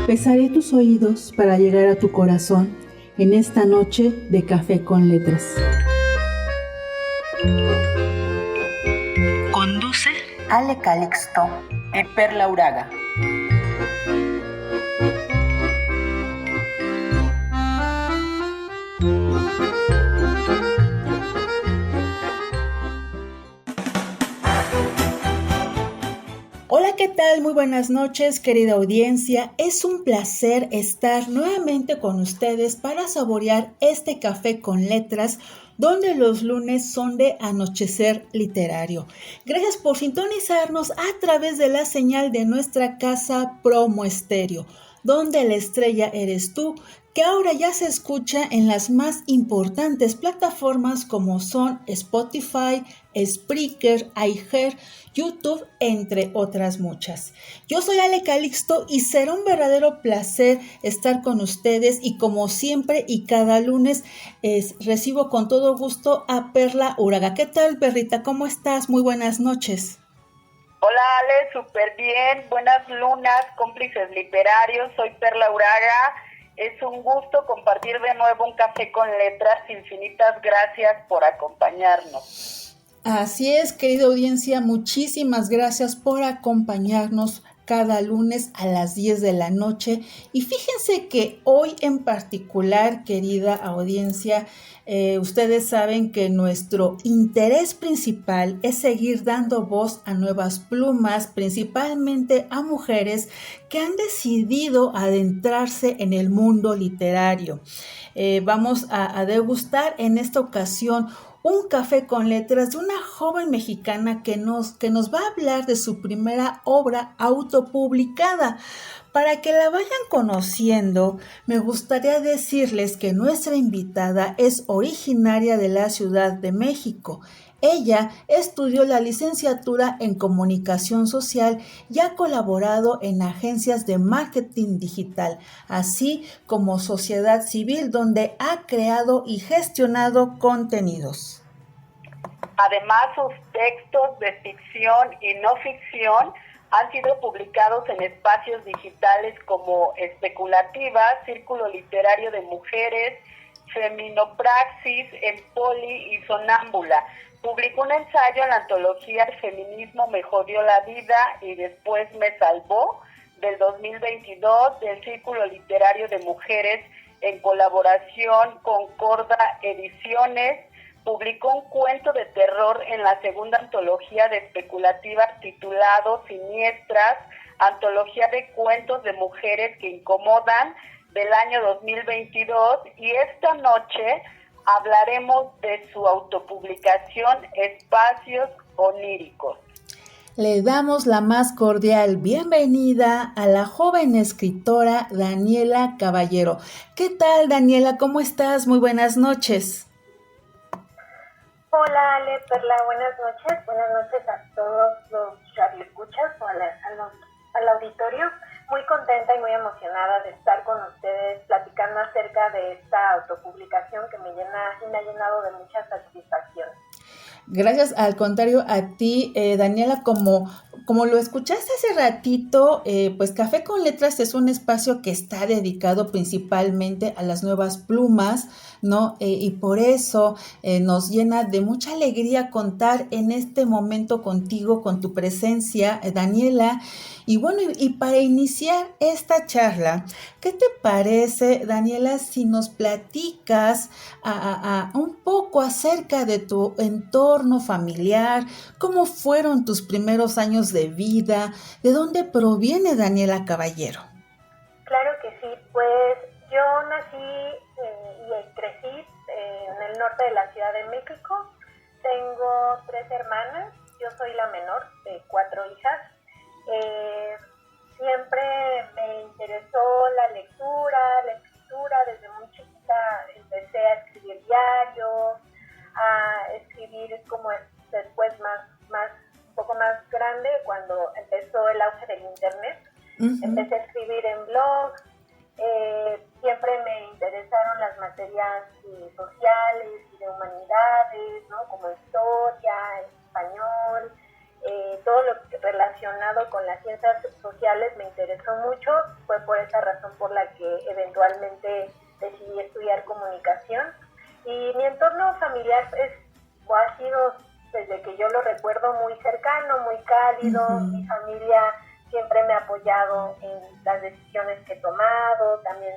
Besaré tus oídos para llegar a tu corazón en esta noche de Café con Letras. Conduce Ale Calixto y Perla Uraga. Hola, ¿qué tal? Muy buenas noches, querida audiencia. Es un placer estar nuevamente con ustedes para saborear este Café con Letras, donde los lunes son de anochecer literario. Gracias por sintonizarnos a través de la señal de nuestra casa Promo Estéreo, donde la estrella eres tú, que ahora ya se escucha en las más importantes plataformas como son Spotify, Spreaker, iHeart, YouTube, entre otras muchas. Yo soy Ale Calixto y será un verdadero placer estar con ustedes, y como siempre y cada lunes recibo con todo gusto a Perla Uraga. ¿Qué tal, Perrita? ¿Cómo estás? Muy buenas noches. Hola Ale, súper bien, buenas lunas, cómplices literarios, soy Perla Uraga. Es un gusto compartir de nuevo un Café con Letras. Infinitas gracias por acompañarnos. Así es, querida audiencia, muchísimas gracias por acompañarnos cada lunes a las 10 de la noche. Y fíjense que hoy en particular, querida audiencia, ustedes saben que nuestro interés principal es seguir dando voz a nuevas plumas, principalmente a mujeres que han decidido adentrarse en el mundo literario. Vamos a degustar en esta ocasión un café con letras de una joven mexicana que nos va a hablar de su primera obra autopublicada. Para que la vayan conociendo, me gustaría decirles que nuestra invitada es originaria de la Ciudad de México. Ella estudió la licenciatura en Comunicación Social y ha colaborado en agencias de marketing digital, así como sociedad civil, donde ha creado y gestionado contenidos. Además, sus textos de ficción y no ficción han sido publicados en espacios digitales como Especulativa, Círculo Literario de Mujeres, Feminopraxis, Empoli y Sonámbula. Publicó un ensayo en la antología El feminismo me jodió la vida y después me salvó, del 2022, del Círculo Literario de Mujeres, en colaboración con Corda Ediciones. Publicó un cuento de terror en la segunda antología de Especulativa titulado Siniestras, antología de cuentos de mujeres que incomodan, del año 2022, y esta noche hablaremos de su autopublicación Espacios Oníricos. Le damos la más cordial bienvenida a la joven escritora Daniela Caballero. ¿Qué tal, Daniela? ¿Cómo estás? Muy buenas noches. Hola Ale, Perla, buenas noches a todos los radioescuchas o al auditorio. Muy contenta y muy emocionada de estar con ustedes platicando acerca de esta autopublicación que me ha llenado de mucha satisfacción. Gracias, al contrario a ti, Daniela, como lo escuchaste hace ratito, pues Café con Letras es un espacio que está dedicado principalmente a las nuevas plumas, ¿no? Y por eso nos llena de mucha alegría contar en este momento contigo, con tu presencia, Daniela. Y bueno, y para iniciar esta charla, ¿qué te parece, Daniela, si nos platicas un poco acerca de tu entorno familiar? ¿Cómo fueron tus primeros años de vida? ¿De dónde proviene Daniela Caballero? Claro que sí, pues yo nací y crecí en el norte de la Ciudad de México. Tengo 3 hermanas, yo soy la menor de 4 hijas. Siempre me interesó la lectura, la escritura. Desde muy chiquita empecé a escribir diarios, a escribir como después un poco más grande, cuando empezó el auge del internet. Uh-huh. Empecé a escribir en blogs. Siempre me interesaron las materias sociales y de humanidades, ¿no? Como historia, español, todo lo que relaciona relacionado con las ciencias sociales me interesó mucho. Fue por esa razón por la que eventualmente decidí estudiar comunicación. Y mi entorno familiar ha sido, desde que yo lo recuerdo, muy cercano, muy cálido. Mi familia siempre me ha apoyado en las decisiones que he tomado. También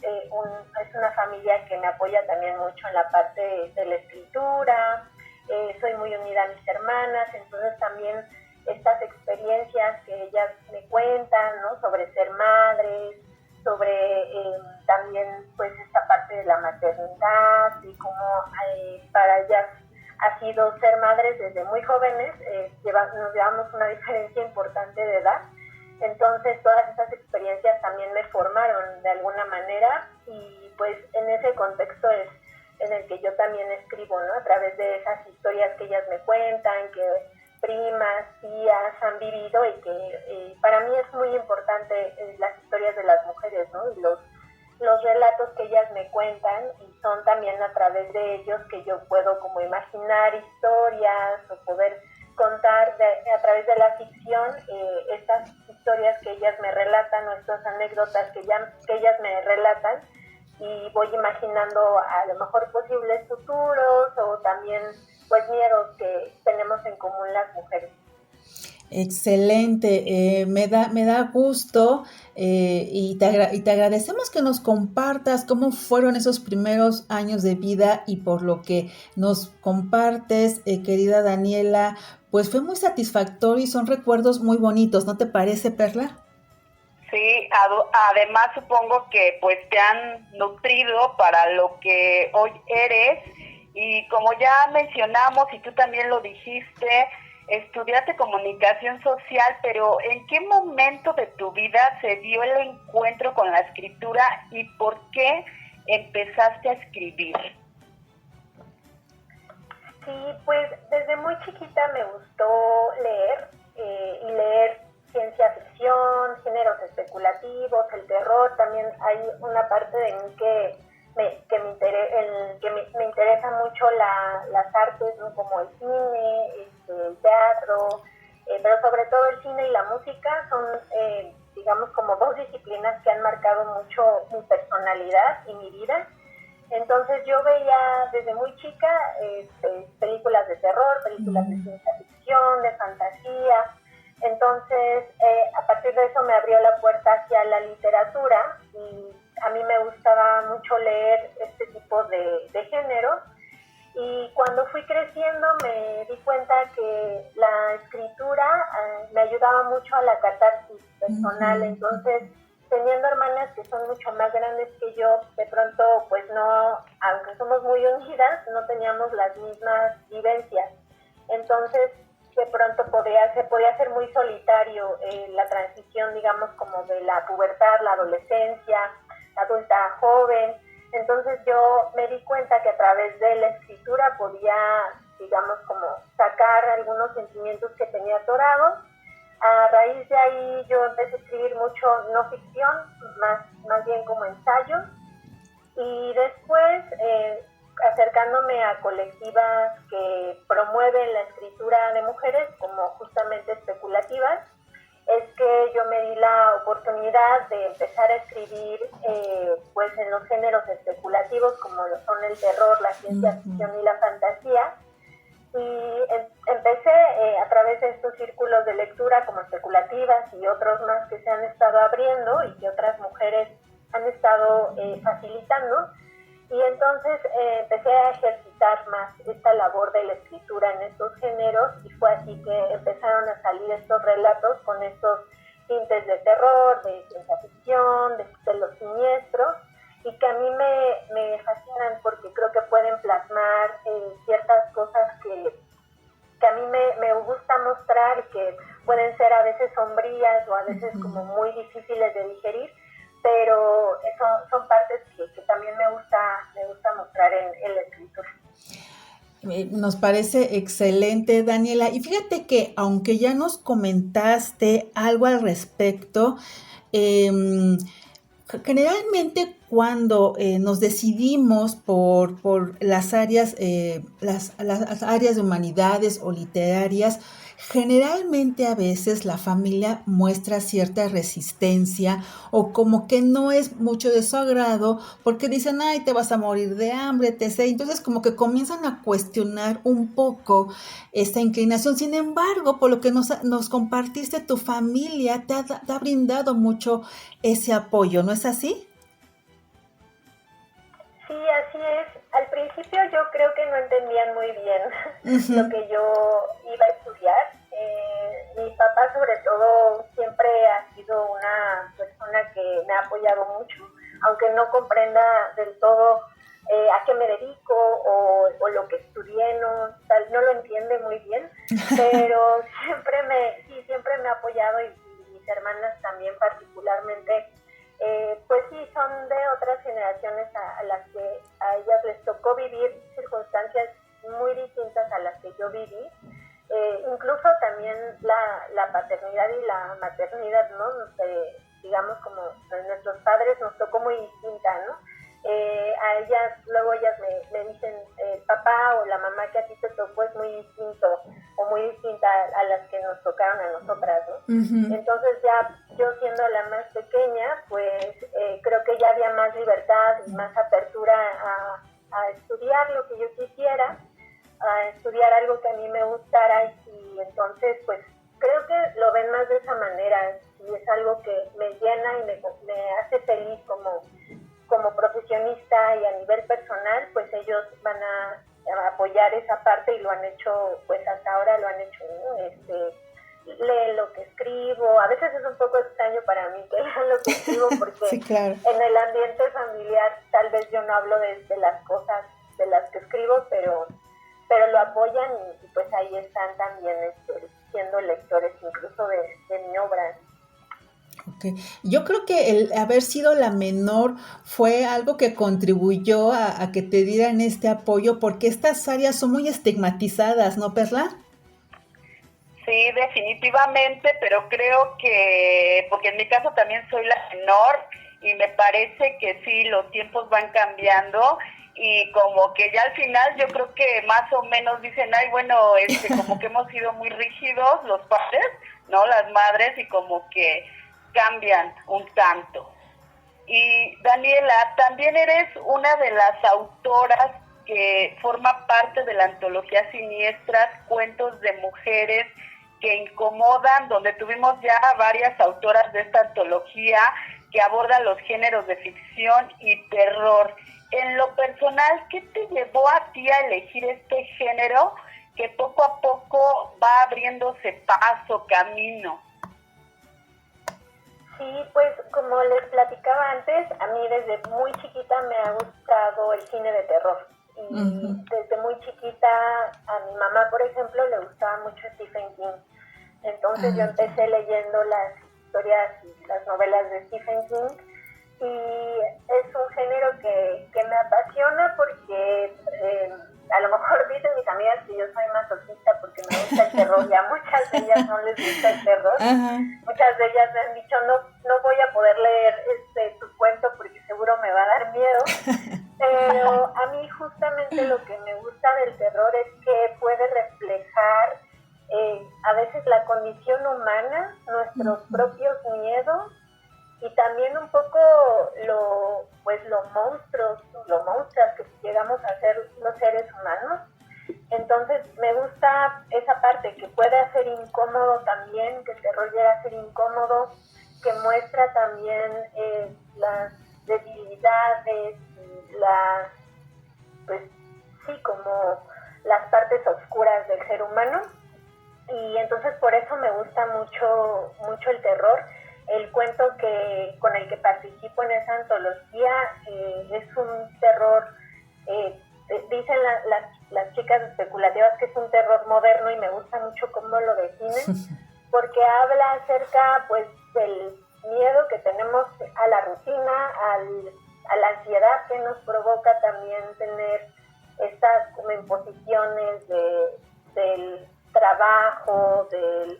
es una familia que me apoya también mucho en la parte de la escritura. Soy muy unida a mis hermanas, entonces también estas experiencias que ellas me cuentan, ¿no? Sobre ser madres, sobre también pues esta parte de la maternidad y cómo para ellas ha sido ser madres desde muy jóvenes. Nos llevamos una diferencia importante de edad, entonces todas esas experiencias también me formaron de alguna manera, y pues en ese contexto es en el que yo también escribo, ¿no? A través de esas historias que ellas me cuentan, que primas, tías han vivido, y que para mí es muy importante las historias de las mujeres, ¿no? Y los relatos que ellas me cuentan, y son también a través de ellos que yo puedo como imaginar historias o poder contar a través de la ficción estas historias que ellas me relatan, o estas anécdotas que ellas me relatan, y voy imaginando a lo mejor posibles futuros o también pues miedos que tenemos en común las mujeres. Excelente, me da gusto y te agradecemos que nos compartas cómo fueron esos primeros años de vida, y por lo que nos compartes, querida Daniela, pues fue muy satisfactorio y son recuerdos muy bonitos, ¿no te parece, Perla? Sí, además supongo que pues te han nutrido para lo que hoy eres, y como ya mencionamos y tú también lo dijiste, estudiaste comunicación social, pero ¿en qué momento de tu vida se dio el encuentro con la escritura y por qué empezaste a escribir? Sí, pues desde muy chiquita me gustó leer, y leer ciencia ficción, géneros especulativos, el terror. También hay una parte de mí que me interesa mucho las artes, ¿no? Como el cine, el teatro, pero sobre todo el cine y la música son, digamos, como dos disciplinas que han marcado mucho mi personalidad y mi vida. Entonces yo veía desde muy chica películas de terror, películas de ciencia ficción, de fantasía. Entonces, a partir de eso me abrió la puerta hacia la literatura, y a mí me gustaba mucho leer este tipo de géneros. Y cuando fui creciendo me di cuenta que la escritura me ayudaba mucho a la catarsis personal. Entonces, teniendo hermanas que son mucho más grandes que yo, de pronto, pues no, aunque somos muy unidas, no teníamos las mismas vivencias. Entonces, de pronto se podía hacer muy solitario la transición, digamos, como de la pubertad, la adolescencia, adulta, joven. Entonces yo me di cuenta que a través de la escritura podía, digamos, como sacar algunos sentimientos que tenía atorados. A raíz de ahí yo empecé a escribir mucho no ficción, más bien como ensayos, y después acercándome a colectivas que promueven la escritura de mujeres como justamente especulativas, es que yo me di la oportunidad de empezar a escribir pues en los géneros especulativos, como lo son el terror, la ciencia ficción y la fantasía. Y empecé a través de estos círculos de lectura como especulativas y otros más que se han estado abriendo y que otras mujeres han estado facilitando. Y entonces empecé a ejercitar más esta labor de la escritura en estos géneros, y fue así que empezaron a salir estos relatos con estos tintes de terror, de ciencia ficción, de lo siniestro, y que a mí me fascinan porque creo que pueden plasmar ciertas cosas que a mí me gusta mostrar, que pueden ser a veces sombrías o a veces como muy difíciles de digerir, pero son partes que también me gusta mostrar en la escritura. Nos parece excelente, Daniela. Y fíjate que aunque ya nos comentaste algo al respecto, generalmente cuando nos decidimos por las áreas de humanidades o literarias, Generalmente a veces la familia muestra cierta resistencia o como que no es mucho de su agrado porque dicen, ay, te vas a morir de hambre, etc. Entonces como que comienzan a cuestionar un poco esta inclinación. Sin embargo, por lo que nos compartiste, tu familia te ha brindado mucho ese apoyo, ¿no es así? Sí, así es. Al principio yo creo que no entendían muy bien lo que yo iba a estudiar. Mi papá sobre todo siempre ha sido una persona que me ha apoyado mucho, aunque no comprenda del todo a qué me dedico o lo que estudié, no lo entiende muy bien, pero siempre me ha apoyado y mis hermanas también particularmente. Pues sí, son de otras generaciones a las que a ellas les tocó vivir circunstancias muy distintas a las que yo viví. Incluso también la paternidad y la maternidad, ¿no? Digamos como nuestros padres nos tocó muy distinta, ¿no? Luego ellas me dicen, el papá o la mamá que a ti te tocó es muy distinto o muy distinta a las que nos tocaron a nosotras, ¿no? Uh-huh. Entonces ya yo siendo la más pequeña, pues creo que ya había más libertad y más apertura a estudiar lo que yo quisiera, a estudiar algo que a mí me gustara y entonces pues creo que lo ven más de esa manera y es algo que me llena y me hace feliz como profesionista y a nivel personal, pues ellos van a apoyar esa parte y lo han hecho, pues hasta ahora lo han hecho, ¿no? Lee lo que escribo, a veces es un poco extraño para mí que lean lo que escribo porque sí, claro. En el ambiente familiar tal vez yo no hablo de las cosas de las que escribo, pero lo apoyan y pues ahí están también siendo lectores incluso de mi obra. Okay. Yo creo que el haber sido la menor fue algo que contribuyó a que te dieran este apoyo, porque estas áreas son muy estigmatizadas, ¿no, Perla? Sí, definitivamente, pero creo que, porque en mi caso también soy la menor y me parece que sí, los tiempos van cambiando y como que ya al final yo creo que más o menos dicen, ay, bueno, como que hemos sido muy rígidos los padres, ¿no? Las madres y como que cambian un tanto. Y Daniela, también eres una de las autoras que forma parte de la antología Siniestras, Cuentos de Mujeres que Incomodan, donde tuvimos ya varias autoras de esta antología que abordan los géneros de ficción y terror. En lo personal, ¿qué te llevó a ti a elegir este género que poco a poco va abriéndose paso, camino? Sí, pues como les platicaba antes, a mí desde muy chiquita me ha gustado el cine de terror. Y desde muy chiquita a mi mamá, por ejemplo, le gustaba mucho Stephen King. Entonces yo empecé leyendo las historias y las novelas de Stephen King. Y es un género que me apasiona porque a lo mejor dicen mis amigas que yo soy masoquista porque me gusta el terror y a muchas de ellas no les gusta el terror. Muchas de ellas me han dicho no voy a poder leer tu cuento porque seguro me va a dar miedo. Pero a mí justamente lo que me gusta del terror es que puede reflejar a veces la condición humana, nuestros propios miedos y también un poco lo monstruos que llegamos a ser los seres humanos. Entonces me gusta esa parte que puede hacer incómodo también, que el terror llega a ser incómodo, que muestra también las debilidades, como las partes oscuras del ser humano. Y entonces por eso me gusta mucho el terror. El cuento con el que participo en esa antología es un terror, dicen las chicas especulativas que es un terror moderno y me gusta mucho cómo lo definen, porque habla acerca pues del miedo que tenemos a la rutina, a la ansiedad que nos provoca también tener estas como imposiciones del trabajo, de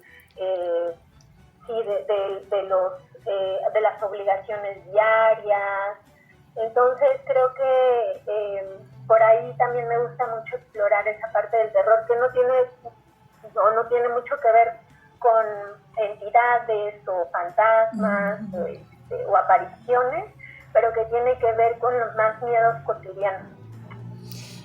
las obligaciones diarias. Entonces creo que por ahí también me gusta mucho explorar esa parte del terror que no tiene no tiene mucho que ver con entidades o fantasmas o apariciones, pero que tiene que ver con los más miedos cotidianos.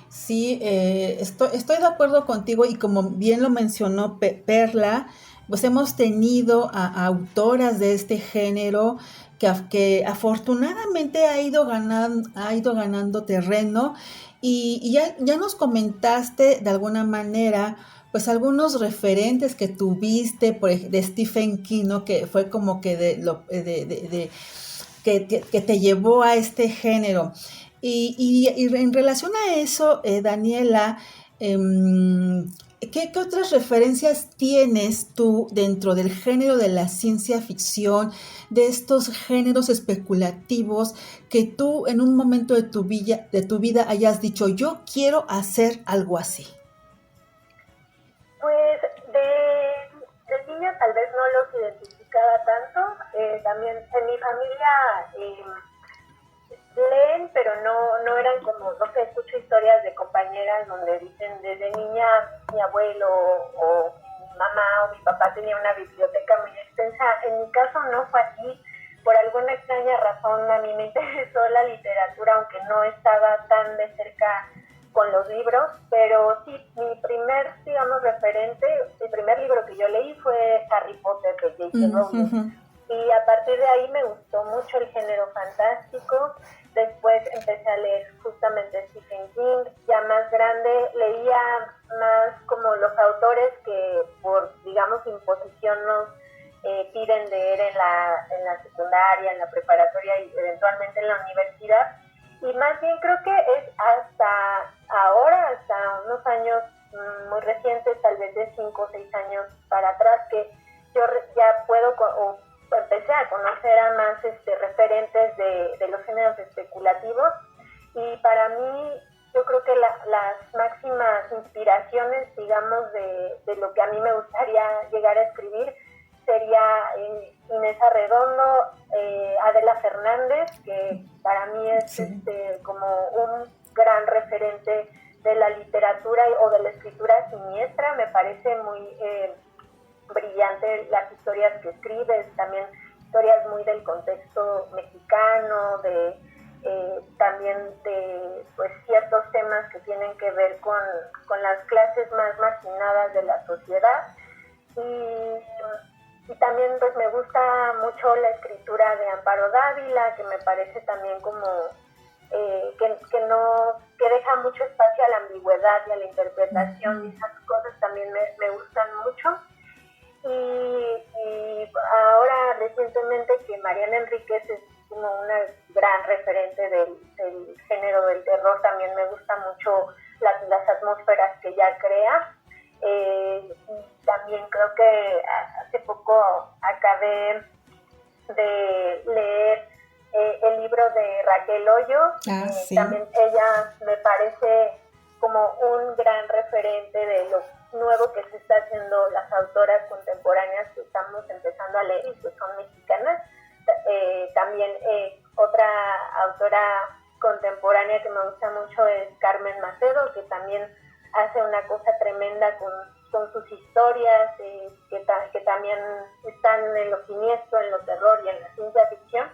Sí, estoy de acuerdo contigo y como bien lo mencionó Perla, pues hemos tenido a autoras de este género que afortunadamente ha ido ganando terreno y ya nos comentaste de alguna manera pues algunos referentes que tuviste de Stephen King, ¿no? Que fue como que que te llevó a este género. Y en relación a eso, Daniela, ¿qué otras referencias tienes tú dentro del género de la ciencia ficción, de estos géneros especulativos que tú en un momento de tu vida hayas dicho, yo quiero hacer algo así? Pues de niña tal vez no los identificaba tanto. También en mi familia leen, pero no eran como, no sé, escucho historias de compañeras donde dicen desde niña mi abuelo o mi mamá o mi papá tenía una biblioteca muy extensa. En mi caso no fue así. Por alguna extraña razón a mí me interesó la literatura, aunque no estaba tan de cerca con los libros, pero sí, mi primer, digamos, referente, el primer libro que yo leí fue Harry Potter de J.K. Rowling. Y a partir de ahí me gustó mucho el género fantástico. Después empecé a leer justamente Stephen King. Ya más grande leía más como los autores que por, digamos, imposición nos piden leer en la secundaria, en la preparatoria y eventualmente en la universidad. Y más bien creo que es hasta ahora, hasta unos años muy recientes, tal vez de 5 o 6 años para atrás, que yo ya puedo empecé a conocer a más referentes de los géneros especulativos. Y para mí, yo creo que las máximas inspiraciones, digamos, de lo que a mí me gustaría llegar a escribir sería Inés Arredondo, Adela Fernández, que para mí es como un gran referente de la literatura o de la escritura siniestra. Me parece muy brillante las historias que escribes, también historias muy del contexto mexicano, también de pues ciertos temas que tienen que ver con las clases más marginadas de la sociedad. Y también pues me gusta mucho la escritura de Amparo Dávila, que me parece también como que deja mucho espacio a la ambigüedad y a la interpretación, y esas cosas también me gustan mucho. Y ahora recientemente que Mariana Enríquez es como una gran referente del género del terror, también me gusta mucho las atmósferas que ella crea. Y también creo que hace poco acabé de leer el libro de Raquel Hoyo. Sí. También ella me parece como un gran referente de lo nuevo que se está haciendo las autoras contemporáneas que estamos empezando a leer y que son mexicanas. También otra autora contemporánea que me gusta mucho es Carmen Macedo, que también hace una cosa tremenda con sus historias, que también están en lo siniestro, en lo terror y en la ciencia ficción.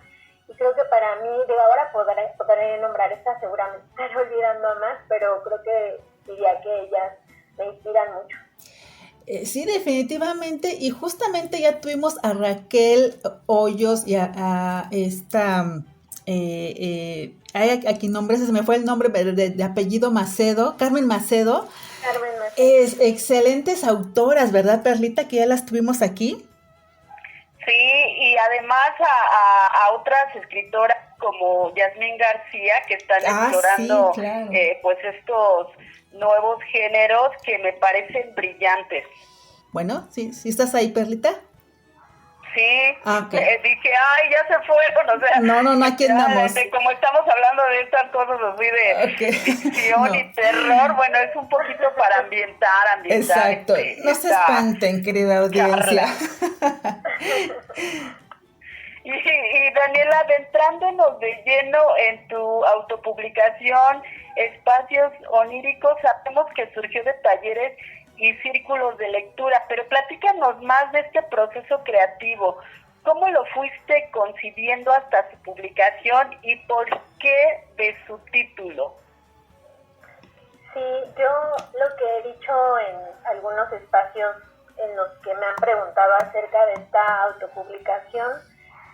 Y creo que para mí, ahora podré nombrar estas, seguramente estaré olvidando a más, pero creo que diría que ellas me inspiran mucho. Sí, definitivamente, y justamente ya tuvimos a Raquel Hoyos y a esta, aquí nombre, se me fue el nombre de apellido Macedo, Carmen Macedo. Carmen Macedo. Es excelentes autoras, ¿verdad, Perlita? Que ya las tuvimos aquí. Sí, y además a otras escritoras como Yasmín García, que están explorando sí, claro. Pues estos nuevos géneros que me parecen brillantes. Bueno, sí estás ahí, Perlita. Sí, Okay. Dije, ay, ya se fueron, o sea... No, aquí andamos. Como estamos hablando de estas cosas así de ficción y terror, bueno, es un poquito para ambientar. Exacto, no se espanten, querida audiencia. Y Daniela, adentrándonos de lleno en tu autopublicación, Espacios Oníricos, sabemos que surgió de talleres y círculos de lectura, pero platícanos más de este proceso creativo. ¿Cómo lo fuiste concibiendo hasta su publicación y por qué de su título? Sí, yo lo que he dicho en algunos espacios en los que me han preguntado acerca de esta autopublicación,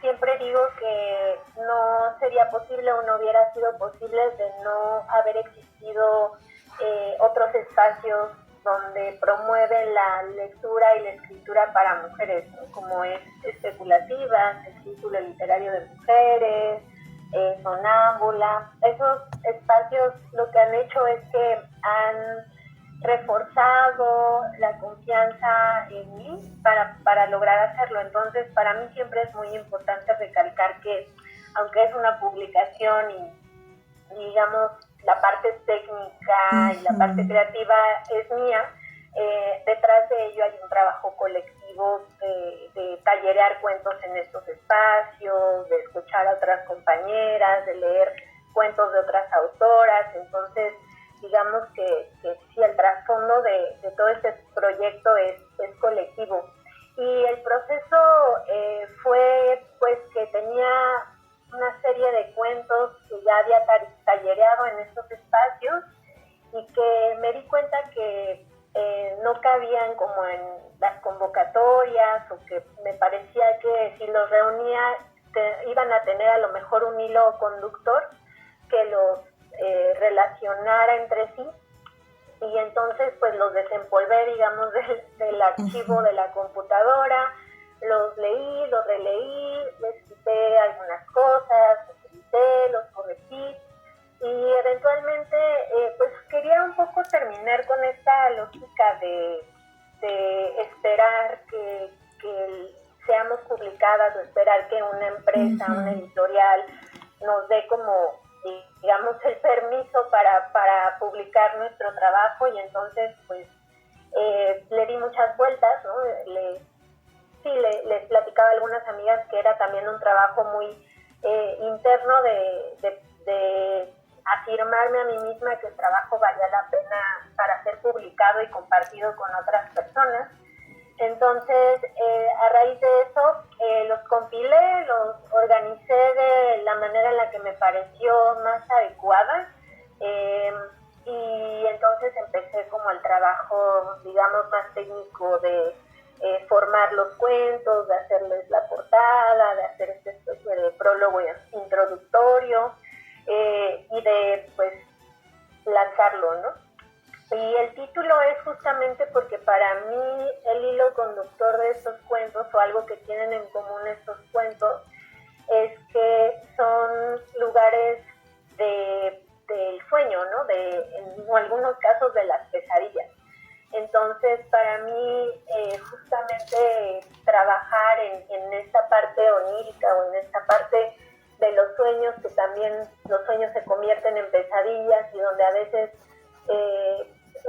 siempre digo que no sería posible o no hubiera sido posible de no haber existido otros espacios donde promueven la lectura y la escritura para mujeres, ¿no? Como es Especulativas, el Círculo Literario de Mujeres, Sonámbula. Esos espacios lo que han hecho es que han reforzado la confianza en mí para lograr hacerlo. Entonces, para mí siempre es muy importante recalcar que, aunque es una publicación y digamos la parte técnica y la parte creativa es mía, detrás de ello hay un trabajo colectivo de tallerear cuentos en estos espacios, de escuchar a otras compañeras, de leer cuentos de otras autoras. Entonces, digamos que sí, el trasfondo de todo este proyecto es colectivo. Y el proceso fue pues que tenía una serie de cuentos que ya había tallereado en estos espacios y que me di cuenta que no cabían como en las convocatorias, o que me parecía que si los reunía iban a tener a lo mejor un hilo conductor que los relacionara entre sí, y entonces pues los desempolvé, digamos, del archivo de la computadora, los leí, los releí, les quité algunas cosas, los edité, los corregí, y eventualmente pues quería un poco terminar con esta lógica de esperar que seamos publicadas, o esperar que una empresa, una editorial nos dé como, digamos, el permiso para publicar nuestro trabajo. Y entonces pues le di muchas vueltas, ¿no? Les platicaba a algunas amigas que era también un trabajo muy interno de afirmarme a mí misma que el trabajo valía la pena para ser publicado y compartido con otras personas. Entonces, a raíz de eso, los compilé, los organicé de la manera en la que me pareció más adecuada, y entonces empecé como el trabajo, digamos, más técnico de formar los cuentos, de hacerles la portada, de hacer esta especie de prólogo introductorio, y de pues lanzarlo, ¿no? Y el título es justamente porque para mí el hilo conductor de estos cuentos, o algo que tienen en común estos cuentos, es que son lugares del sueño, ¿no? En algunos casos de las pesadillas. Entonces, para mí, justamente trabajar en esta parte onírica, o en esta parte de los sueños, que también los sueños se convierten en pesadillas, y donde a veces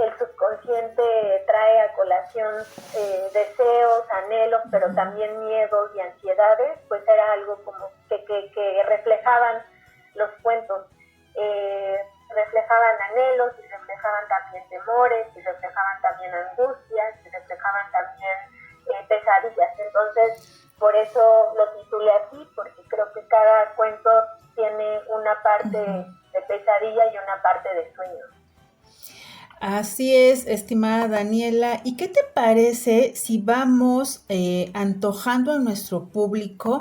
el subconsciente trae a colación deseos, anhelos, pero también miedos y ansiedades, pues era algo como que reflejaban los cuentos. Reflejaban anhelos, y reflejaban también temores, y reflejaban también angustias, y reflejaban también pesadillas. Entonces, por eso lo titulé así, porque creo que cada cuento tiene una parte de pesadilla y una parte de sueño. Así es, estimada Daniela. ¿Y qué te parece si vamos antojando a nuestro público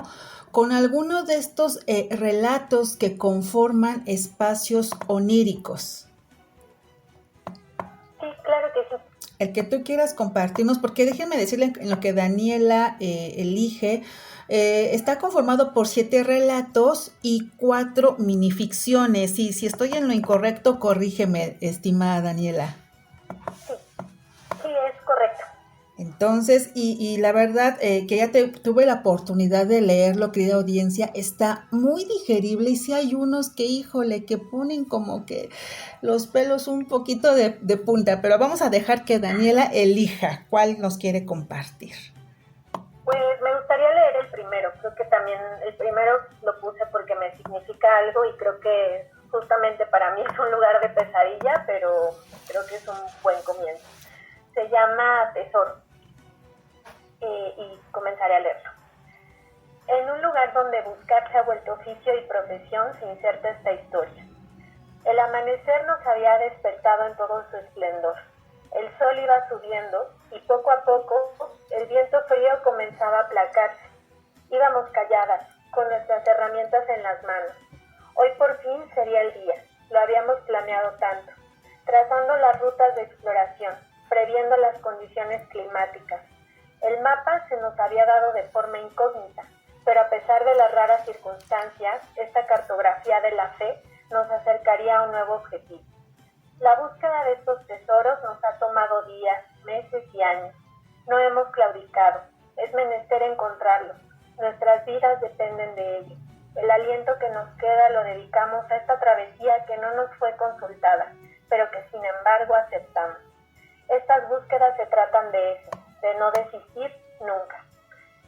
con alguno de estos relatos que conforman espacios oníricos? Sí, claro que sí. El que tú quieras compartirnos, porque déjenme decirle en lo que Daniela elige, está conformado por 7 relatos y 4 minificciones. Y si estoy en lo incorrecto, corrígeme, estimada Daniela. Sí, es correcto. Entonces, y la verdad que ya tuve la oportunidad de leerlo, querida audiencia, está muy digerible, y sí hay unos que, híjole, que ponen como que los pelos un poquito de punta, pero vamos a dejar que Daniela elija cuál nos quiere compartir. Pues me gustaría leer el primero. Creo que también el primero lo puse porque me significa algo, y creo que justamente para mí es un lugar de pesadilla, pero creo que es un buen comienzo. se llama Tesoro y comenzaré a leerlo. En un lugar donde buscar se ha vuelto oficio y profesión se inserta esta historia. El amanecer nos había despertado en todo su esplendor. El sol iba subiendo y poco a poco el viento frío comenzaba a aplacarse. Íbamos calladas, con nuestras herramientas en las manos. Hoy por fin sería el día. Lo habíamos planeado tanto, trazando las rutas de exploración, previendo las condiciones climáticas. El mapa se nos había dado de forma incógnita, pero a pesar de las raras circunstancias, esta cartografía de la fe nos acercaría a un nuevo objetivo. La búsqueda de estos tesoros nos ha tomado días, meses y años. No hemos claudicado. Es menester encontrarlos. Nuestras vidas dependen de ello. El aliento que nos queda lo dedicamos a esta travesía que no nos fue consultada, pero que sin embargo aceptamos. Estas búsquedas se tratan de eso, de no desistir nunca.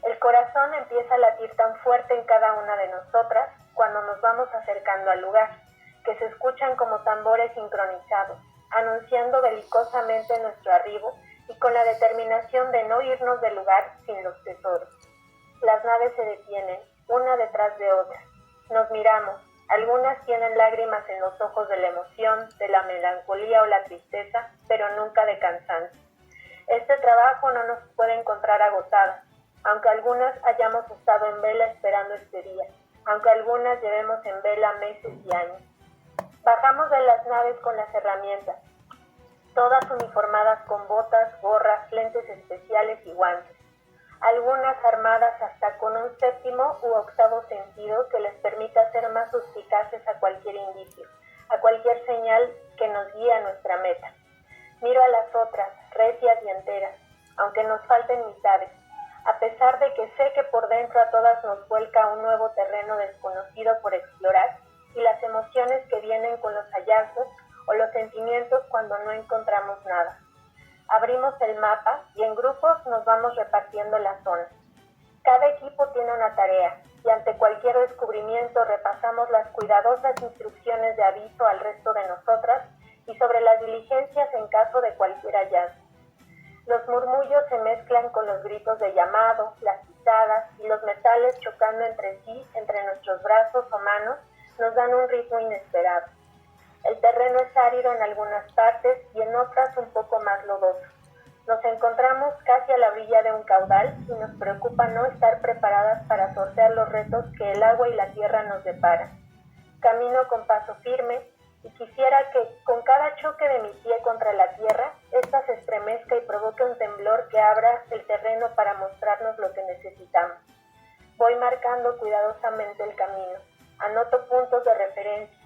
El corazón empieza a latir tan fuerte en cada una de nosotras cuando nos vamos acercando al lugar, que se escuchan como tambores sincronizados, anunciando belicosamente nuestro arribo y con la determinación de no irnos del lugar sin los tesoros. Las naves se detienen, una detrás de otra. Nos miramos, algunas tienen lágrimas en los ojos de la emoción, de la melancolía o la tristeza, pero nunca de cansancio. Este trabajo no nos puede encontrar agotadas, aunque algunas hayamos estado en vela esperando este día, aunque algunas llevemos en vela meses y años. Bajamos de las naves con las herramientas, todas uniformadas con botas, gorras, lentes especiales y guantes. Algunas armadas hasta con un séptimo u octavo sentido que les permita ser más suspicaces a cualquier indicio, a cualquier señal que nos guíe a nuestra meta. Miro a las otras, recias y enteras, aunque nos falten mitades, a pesar de que sé que por dentro a todas nos vuelca un nuevo terreno desconocido por explorar y las emociones que vienen con los hallazgos o los sentimientos cuando no encontramos nada. Abrimos el mapa y en grupos nos vamos repartiendo las zonas. Cada equipo tiene una tarea y ante cualquier descubrimiento repasamos las cuidadosas instrucciones de aviso al resto de nosotras y sobre las diligencias en caso de cualquier hallazgo. Los murmullos se mezclan con los gritos de llamado, las pisadas y los metales chocando entre sí, entre nuestros brazos o manos, nos dan un ritmo inesperado. El terreno es árido en algunas partes y en otras un poco más lodoso. Nos encontramos casi a la orilla de un caudal y nos preocupa no estar preparadas para sortear los retos que el agua y la tierra nos deparan. Camino con paso firme y quisiera que con cada choque de mi pie contra la tierra, ésta se estremezca y provoque un temblor que abra el terreno para mostrarnos lo que necesitamos. Voy marcando cuidadosamente el camino, anoto puntos de referencia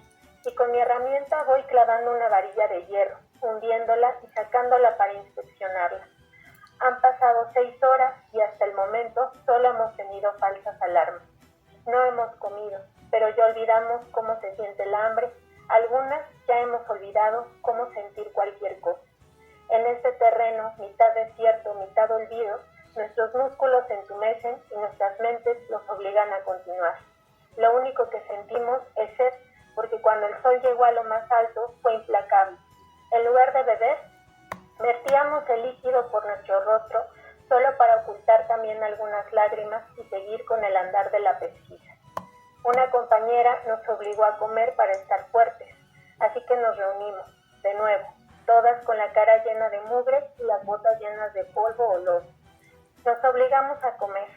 y con mi herramienta voy clavando una varilla de hierro, hundiéndola y sacándola para inspeccionarla. Han pasado 6 horas y hasta el momento solo hemos tenido falsas alarmas. No hemos comido, pero ya olvidamos cómo se siente el hambre. Algunas ya hemos olvidado cómo sentir cualquier cosa. En este terreno, mitad desierto, mitad olvido, nuestros músculos se entumecen y nuestras mentes los obligan a continuar. Lo único que sentimos es sed, porque cuando el sol llegó a lo más alto fue implacable. En lugar de beber, vertíamos el líquido por nuestro rostro solo para ocultar también algunas lágrimas y seguir con el andar de la pesquisa. Una compañera nos obligó a comer para estar fuertes, así que nos reunimos, de nuevo, todas con la cara llena de mugre y las botas llenas de polvo o lodo. Nos obligamos a comer.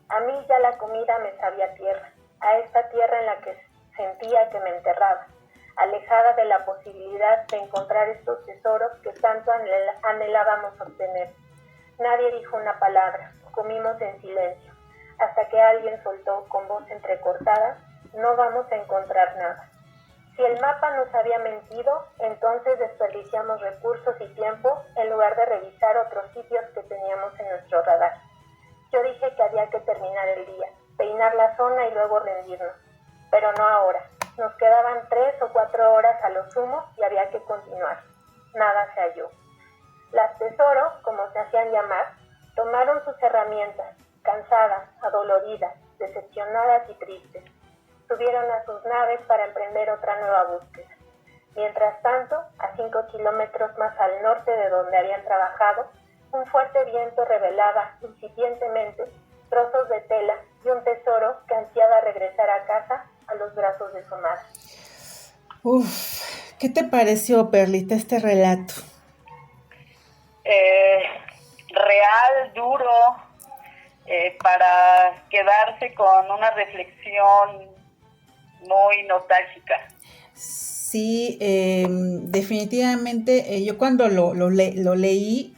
A mí ya la comida me sabía a tierra, a esta tierra en la que sentía que me enterraba, alejada de la posibilidad de encontrar estos tesoros que tanto anhelábamos obtener. Nadie dijo una palabra, comimos en silencio, hasta que alguien soltó con voz entrecortada: no vamos a encontrar nada. Si el mapa nos había mentido, entonces desperdiciamos recursos y tiempo en lugar de revisar otros sitios que teníamos en nuestro radar. Yo dije que había que terminar el día, peinar la zona y luego rendirnos. Pero no ahora. Nos quedaban 3 o 4 horas a lo sumo y había que continuar. Nada se halló. Las Tesoro, como se hacían llamar, tomaron sus herramientas, cansadas, adoloridas, decepcionadas y tristes. Subieron a sus naves para emprender otra nueva búsqueda. Mientras tanto, a 5 kilómetros más al norte de donde habían trabajado, un fuerte viento revelaba incipientemente trozos de tela y un tesoro que ansiaba regresar a casa a los brazos de su madre. Uf, ¿qué te pareció, Perlita, este relato? Real, duro, para quedarse con una reflexión muy nostálgica. Sí, definitivamente yo cuando lo leí,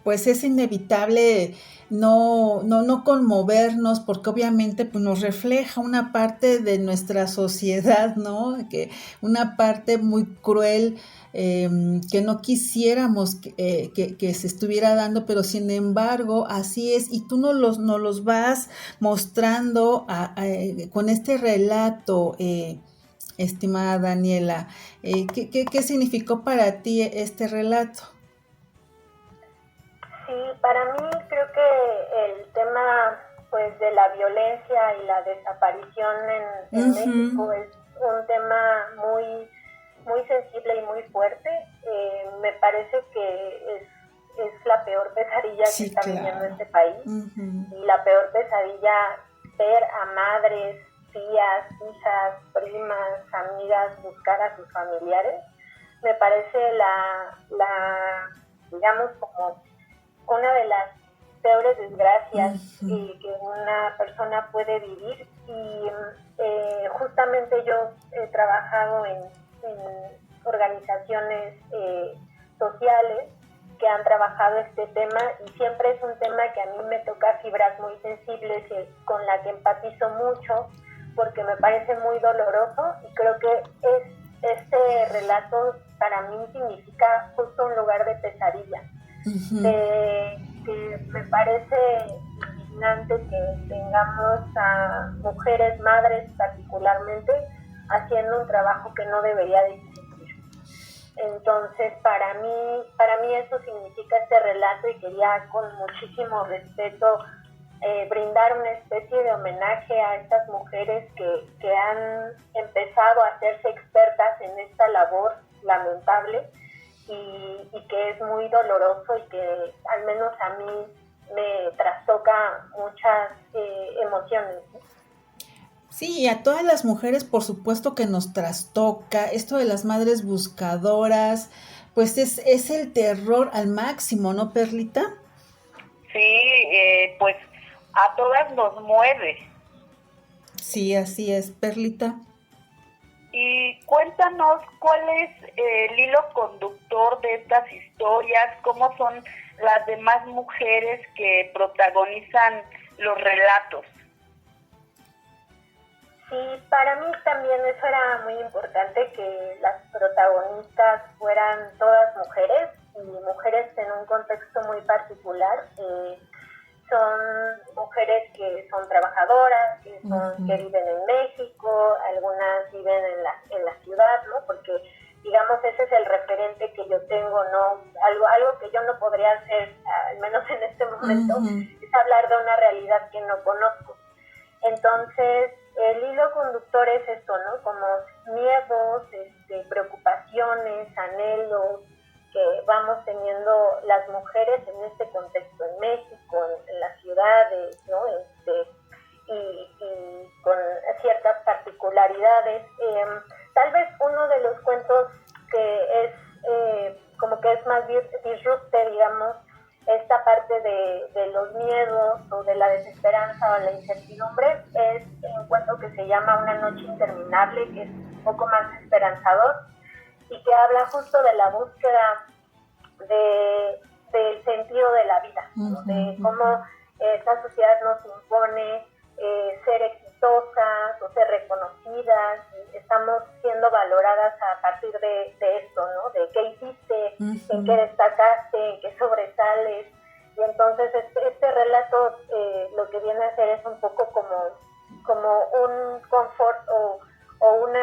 pues es inevitable no conmovernos, porque obviamente pues nos refleja una parte de nuestra sociedad, ¿no? Una parte muy cruel, que no quisiéramos que se estuviera dando, pero sin embargo así es, y tú nos los vas mostrando con este relato, estimada Daniela. ¿Qué significó para ti este relato? Sí, para mí creo que el tema pues de la violencia y la desaparición en México es un tema muy sensible y muy fuerte. Me parece que es la peor pesadilla que está viviendo este país. Y la peor pesadilla, ver a madres, tías, hijas, primas, amigas buscar a sus familiares, me parece digamos, como una de las peores desgracias que una persona puede vivir. Y justamente yo he trabajado en organizaciones sociales que han trabajado este tema, y siempre es un tema que a mí me toca fibras muy sensibles y con la que empatizo mucho, porque me parece muy doloroso, y creo que este relato para mí significa justo un lugar de pesadilla. Que me parece indignante que tengamos a mujeres, madres particularmente, haciendo un trabajo que no debería de existir. Entonces, para mí eso significa este relato, y quería con muchísimo respeto brindar una especie de homenaje a estas mujeres que han empezado a hacerse expertas en esta labor lamentable, y que es muy doloroso, y que al menos a mí me trastoca muchas emociones, ¿no? Sí, y a todas las mujeres por supuesto que nos trastoca esto de las madres buscadoras, pues es el terror al máximo, ¿no, Perlita? Sí, pues a todas nos mueve. Sí, así es, Perlita. Y cuéntanos cuál es el hilo conductor de estas historias, cómo son las demás mujeres que protagonizan los relatos. Sí, para mí también eso era muy importante, que las protagonistas fueran todas mujeres, y mujeres en un contexto muy particular. Son mujeres que son trabajadoras, que viven en México, algunas viven en la ciudad, ¿no? Porque, digamos, ese es el referente que yo tengo, ¿no? Algo que yo no podría hacer, al menos en este momento, es hablar de una realidad que no conozco. Entonces, el hilo conductor es esto, ¿no? Como miedos, preocupaciones, anhelos que vamos teniendo las mujeres en este contexto, en México, en las ciudades, ¿no? Y con ciertas particularidades. Tal vez uno de los cuentos que es como que es más disrupte, digamos, esta parte de los miedos o de la desesperanza o la incertidumbre, es un cuento que se llama Una noche interminable, que es un poco más esperanzador, y que habla justo de la búsqueda del sentido de la vida, ¿no? De cómo esta sociedad nos impone ser exitosas o ser reconocidas, y estamos siendo valoradas a partir de esto, ¿no? De qué hiciste, en qué destacaste, en qué sobresales. Y entonces este relato lo que viene a hacer es un poco como un confort o un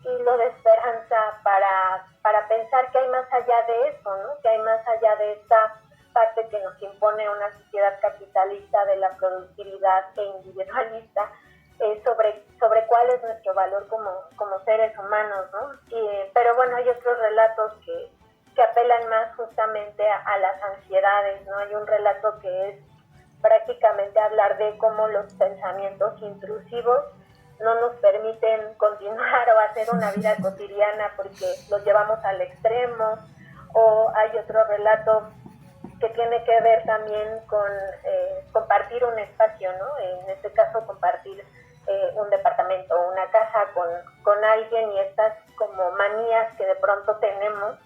hilo de esperanza para pensar que hay más allá de eso, ¿no? Que hay más allá de esta parte que nos impone una sociedad capitalista de la productividad e individualista, sobre cuál es nuestro valor como seres humanos, ¿no? Pero bueno, hay otros relatos que apelan más justamente a las ansiedades, ¿no? Hay un relato que es prácticamente hablar de cómo los pensamientos intrusivos no nos permiten continuar o hacer una vida cotidiana porque los llevamos al extremo. O hay otro relato que tiene que ver también con compartir un espacio, ¿no? En este caso, compartir un departamento o una casa con alguien, y estas como manías que de pronto tenemos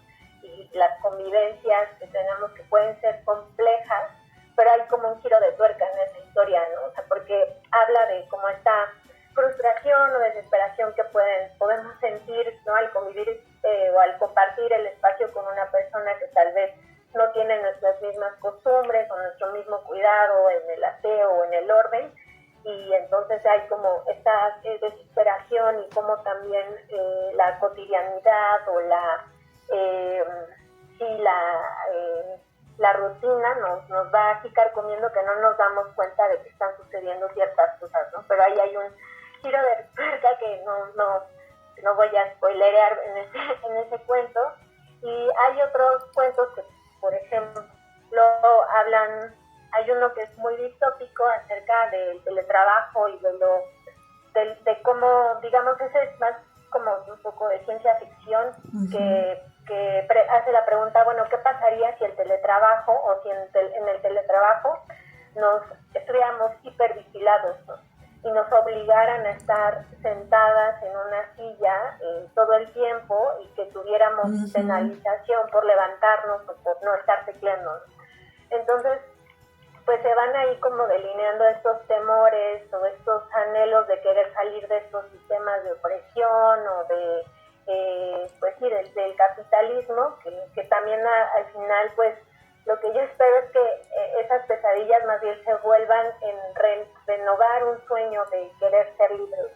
y las convivencias que tenemos que pueden ser complejas, pero hay como un giro de tuerca en esa historia, ¿no? O sea, porque habla de cómo esta frustración o desesperación que podemos sentir, ¿no? Al convivir o al compartir el espacio con una persona que tal vez no tiene nuestras mismas costumbres o nuestro mismo cuidado en el aseo o en el orden, y entonces hay como esta desesperación, y como también la cotidianidad o la rutina nos va así carcomiendo, que no nos damos cuenta de que están sucediendo ciertas cosas, ¿no? Pero ahí hay un giro de tuerca que no voy a spoilerear en ese cuento. Y hay otros cuentos que, por ejemplo, hay uno que es muy distópico acerca del teletrabajo y de cómo, digamos, ese es más como un poco de ciencia ficción, que hace la pregunta, bueno, ¿qué pasaría si el teletrabajo o si en el teletrabajo nos estuviéramos hipervigilados, ¿no? Y nos obligaran a estar sentadas en una silla todo el tiempo, y que tuviéramos penalización por levantarnos o por no estar tecleando. Entonces, pues se van ahí como delineando estos temores o estos anhelos de querer salir de estos sistemas de opresión o pues sí, del capitalismo, que también al final, pues lo que yo espero es que esas pesadillas más bien se vuelvan en renovar un sueño de querer ser libres.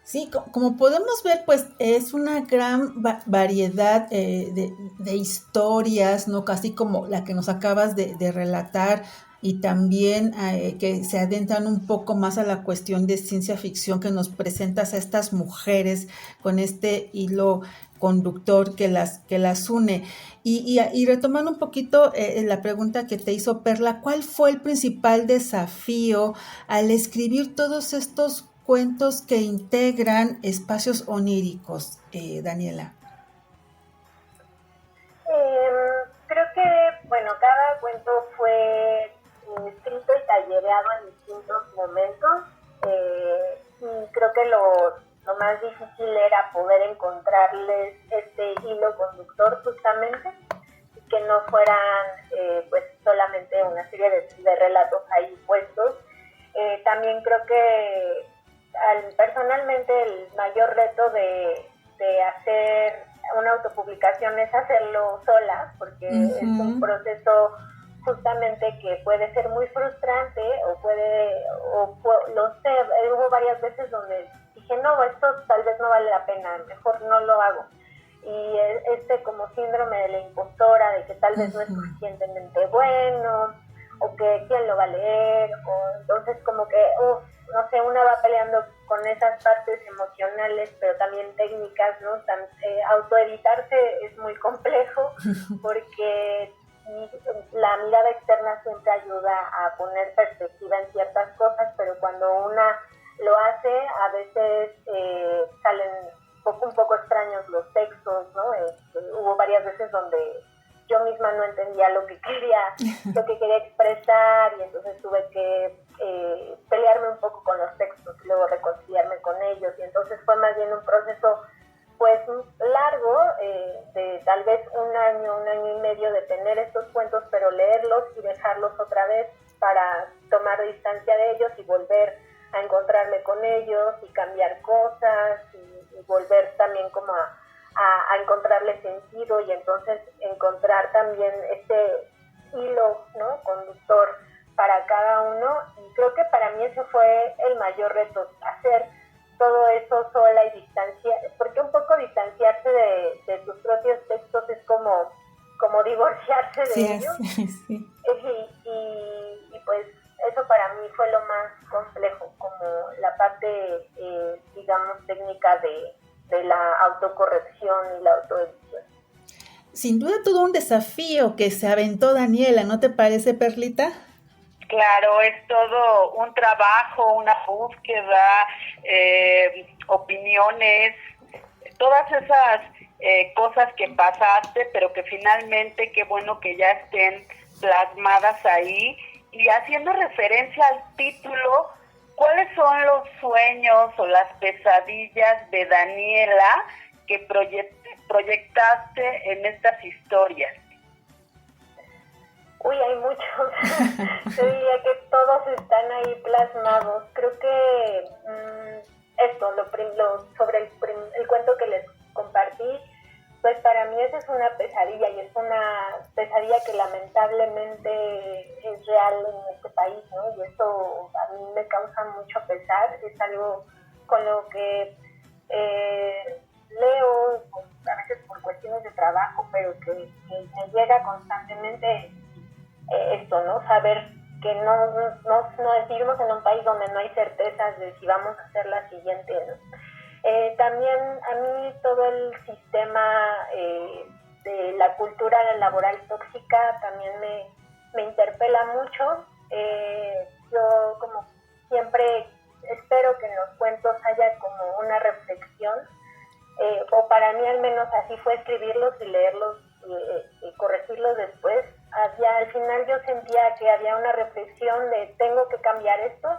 Sí, como podemos ver, pues es una gran variedad de historias, ¿no? Casi como la que nos acabas de relatar, y también que se adentran un poco más a la cuestión de ciencia ficción, que nos presentas a estas mujeres con este hilo conductor que las une. Y retomando un poquito la pregunta que te hizo Perla, ¿cuál fue el principal desafío al escribir todos estos cuentos que integran espacios oníricos, Daniela? Creo que, bueno, cada cuento fue escrito y tallereado en distintos momentos, y creo que lo más difícil era poder encontrarles este hilo conductor justamente, y que no fueran pues solamente una serie de relatos ahí puestos. También creo que personalmente el mayor reto de hacer una autopublicación es hacerlo sola, porque es un proceso justamente que puede ser muy frustrante, lo sé, hubo varias veces donde dije, no, esto tal vez no vale la pena, mejor no lo hago. Y como síndrome de la impostora, de que tal vez no es suficientemente bueno, o que quién lo va a leer, o entonces como que, no sé, una va peleando con esas partes emocionales, pero también técnicas, ¿no? Autoeditarse es muy complejo, porque la mirada externa siempre ayuda a poner perspectiva en ciertas cosas, pero cuando una lo hace, a veces salen un poco extraños los textos, ¿no? Hubo varias veces donde yo misma no entendía lo que quería expresar, y entonces tuve que pelearme un poco con los textos y luego reconciliarme con ellos, y entonces fue más bien un proceso pues largo, de tal vez un año y medio de tener estos cuentos, pero leerlos y dejarlos otra vez para tomar distancia de ellos y volver a encontrarme con ellos y cambiar cosas y volver también como a encontrarle sentido, y entonces encontrar también este hilo, ¿no?, conductor para cada uno. Y creo que para mí ese fue el mayor reto, hacer todo eso sola y porque un poco distanciarse de tus propios textos es como divorciarse de ellos. Sí. Y pues eso para mí fue lo más complejo, como la parte, digamos, técnica de la autocorrección y la autoedición. Sin duda todo un desafío que se aventó Daniela, ¿no te parece, Perlita? Claro, es todo un trabajo, una búsqueda, opiniones, todas esas cosas que pasaste, pero que finalmente qué bueno que ya estén plasmadas ahí. Y haciendo referencia al título, ¿cuáles son los sueños o las pesadillas de Daniela que proyectaste en estas historias? Uy, hay muchos. Yo diría que todos están ahí plasmados. Creo que sobre el cuento que les compartí, pues para mí esa es una pesadilla, y es una pesadilla que lamentablemente es real en este país, ¿no? Y eso a mí me causa mucho pesar. Es algo con lo que leo, a veces por cuestiones de trabajo, pero que me llega constantemente esto, ¿no? Saber que no vivimos en un país donde no hay certezas de si vamos a ser la siguiente, ¿no? También a mí todo el sistema de la cultura laboral tóxica también me interpela mucho. Yo como siempre espero que en los cuentos haya como una reflexión, o para mí al menos así fue escribirlos y leerlos y corregirlos después. Al final yo sentía que había una reflexión de tengo que cambiar esto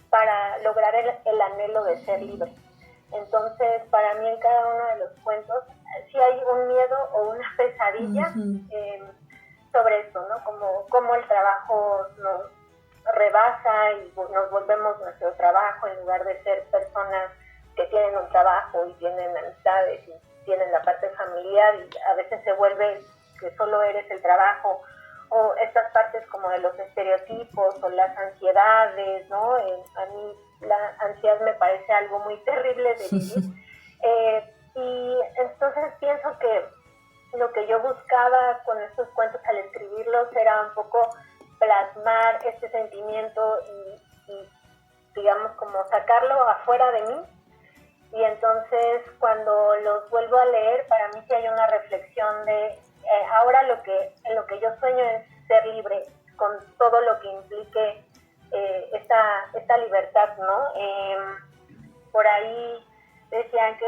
para lograr el anhelo de ser libre. Entonces, para mí en cada uno de los cuentos sí hay un miedo o una pesadilla sobre esto, ¿no? Como el trabajo nos rebasa y nos volvemos nuestro trabajo en lugar de ser personas que tienen un trabajo y tienen amistades y tienen la parte familiar, y a veces se vuelve que solo eres el trabajo, o estas partes como de los estereotipos o las ansiedades, ¿no? A mí la ansiedad me parece algo muy terrible de vivir. Y entonces pienso que lo que yo buscaba con estos cuentos al escribirlos era un poco plasmar este sentimiento y digamos como sacarlo afuera de mí. Y entonces cuando los vuelvo a leer, para mí sí hay una reflexión de ahora en lo que yo sueño es ser libre, con todo lo que implique esta libertad, ¿no? Por ahí decían que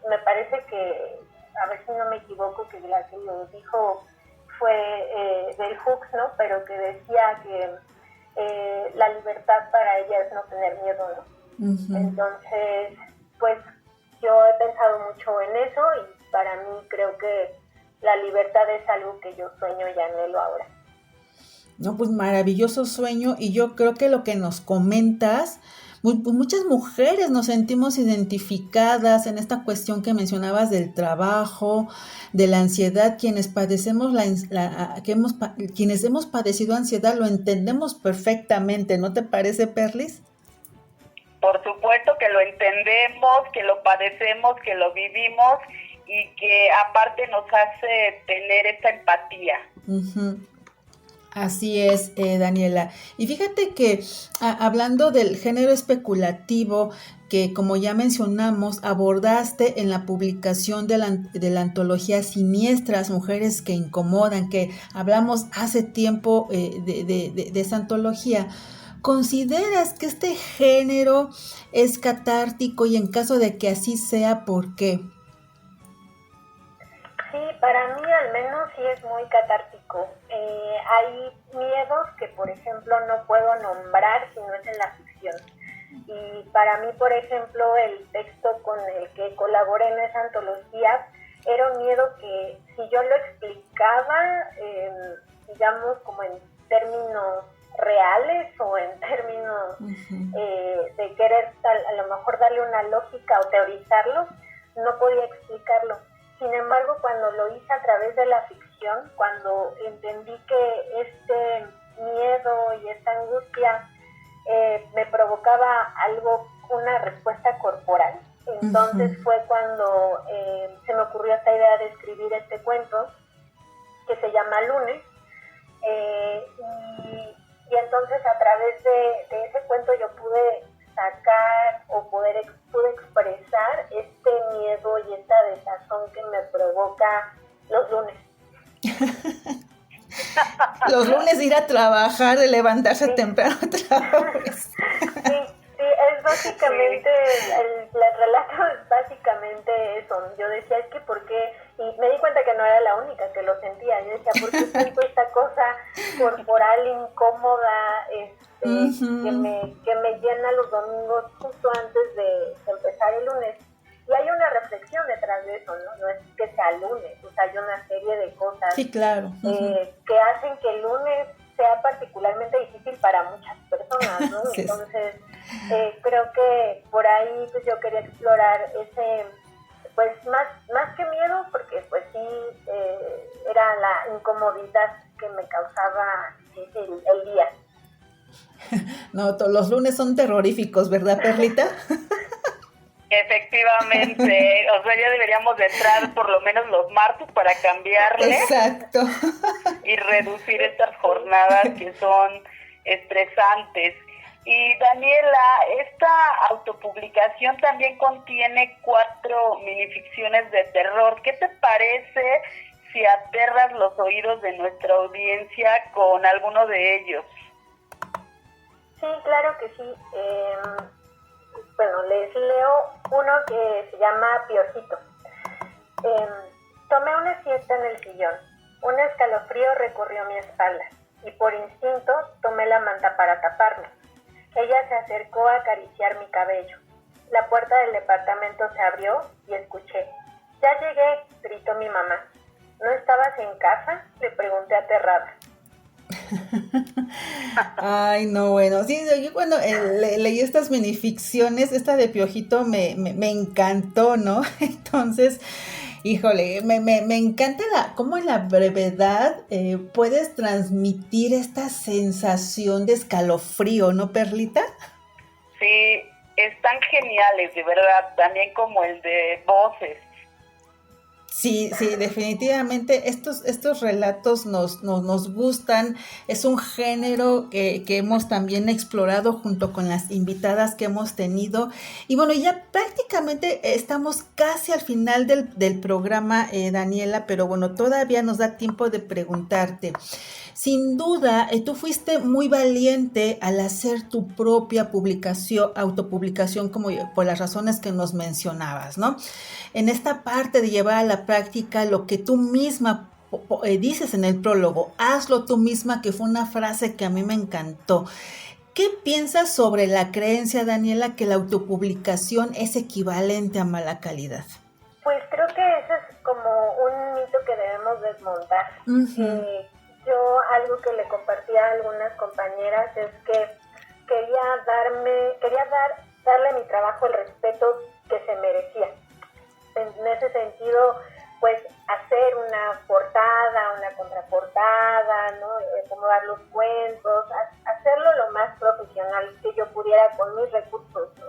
me parece que, a ver si no me equivoco, que la que lo dijo fue Bell Hooks, ¿no? Pero que decía que la libertad para ella es no tener miedo, ¿no? Uh-huh. Entonces, pues yo he pensado mucho en eso, y para mí creo que la libertad es algo que yo sueño y anhelo ahora. No, pues maravilloso sueño, y yo creo que lo que nos comentas, muchas mujeres nos sentimos identificadas en esta cuestión que mencionabas del trabajo, de la ansiedad. Quienes padecemos quienes hemos padecido ansiedad lo entendemos perfectamente, ¿no te parece, Perlis? Por supuesto que lo entendemos, que lo padecemos, que lo vivimos, y que aparte nos hace tener esta empatía. Uh-huh. Así es, Daniela. Y fíjate que hablando del género especulativo, que como ya mencionamos, abordaste en la publicación de la antología Siniestras, Mujeres que Incomodan, que hablamos hace tiempo de esa antología. ¿Consideras que este género es catártico, y en caso de que así sea, por qué? Sí, para mí al menos sí es muy catártico. Hay miedos que, por ejemplo, no puedo nombrar si no es en la ficción. Y para mí, por ejemplo, el texto con el que colaboré en esa antología era un miedo que, si yo lo explicaba, digamos, como en términos reales o en términos de querer a lo mejor darle una lógica o teorizarlo, no podía explicarlo. Sin embargo, cuando lo hice a través de la ficción, cuando entendí que este miedo y esta angustia me provocaba una respuesta corporal, entonces fue cuando se me ocurrió esta idea de escribir este cuento que se llama Lunes, y entonces a través de ese cuento yo pude sacar o pude expresar este miedo y esta desazón que me provoca los lunes. Los lunes ir a trabajar, de levantarse temprano otra vez. Sí, es básicamente, el relato es básicamente eso. Yo decía, es que ¿por qué? Y me di cuenta que no era la única que lo sentía. Yo decía, ¿por qué siento esta cosa corporal incómoda que me llena los domingos justo antes de empezar el lunes? Y hay una reflexión detrás de eso, ¿no? No es que sea lunes, o sea, hay una serie de cosas sí, claro. Que hacen que el lunes sea particularmente difícil para muchas personas, ¿no? Sí. Entonces, creo que por ahí pues yo quería explorar ese, pues más que miedo, porque pues sí, era la incomodidad que me causaba el día. No, los lunes son terroríficos, ¿verdad, Perlita? Efectivamente, o sea, ya deberíamos de entrar por lo menos los martes para cambiarle. Exacto. Y reducir estas jornadas que son estresantes. Y Daniela, esta autopublicación también contiene 4 minificciones de terror. ¿Qué te parece si aterras los oídos de nuestra audiencia con alguno de ellos? Sí, claro que sí. Bueno, les leo uno que se llama Piojito. Tomé una siesta en el sillón. Un escalofrío recorrió mi espalda y por instinto tomé la manta para taparme. Ella se acercó a acariciar mi cabello. La puerta del departamento se abrió y escuché. «Ya llegué», gritó mi mamá. «¿No estabas en casa?», le pregunté aterrada. Ay, no, bueno, sí, yo cuando leí estas minificciones, esta de Piojito me encantó, ¿no? Entonces, híjole, me encanta cómo en la brevedad puedes transmitir esta sensación de escalofrío, ¿no, Perlita? Sí, están geniales, de verdad, también como el de voces. Sí, definitivamente estos relatos nos gustan, es un género que hemos también explorado junto con las invitadas que hemos tenido y bueno, ya prácticamente estamos casi al final del programa, Daniela, pero bueno, todavía nos da tiempo de preguntarte. Sin duda, tú fuiste muy valiente al hacer tu propia autopublicación, como por las razones que nos mencionabas, ¿no? En esta parte de llevar a la práctica lo que tú misma dices en el prólogo, hazlo tú misma, que fue una frase que a mí me encantó. ¿Qué piensas sobre la creencia, Daniela, que la autopublicación es equivalente a mala calidad? Pues creo que ese es como un mito que debemos desmontar. Yo algo que le compartí a algunas compañeras es que quería darle a mi trabajo el respeto que se merecía. En ese sentido, pues hacer una portada, una contraportada, ¿no? Acomodar los cuentos, hacerlo lo más profesional que yo pudiera con mis recursos, ¿no?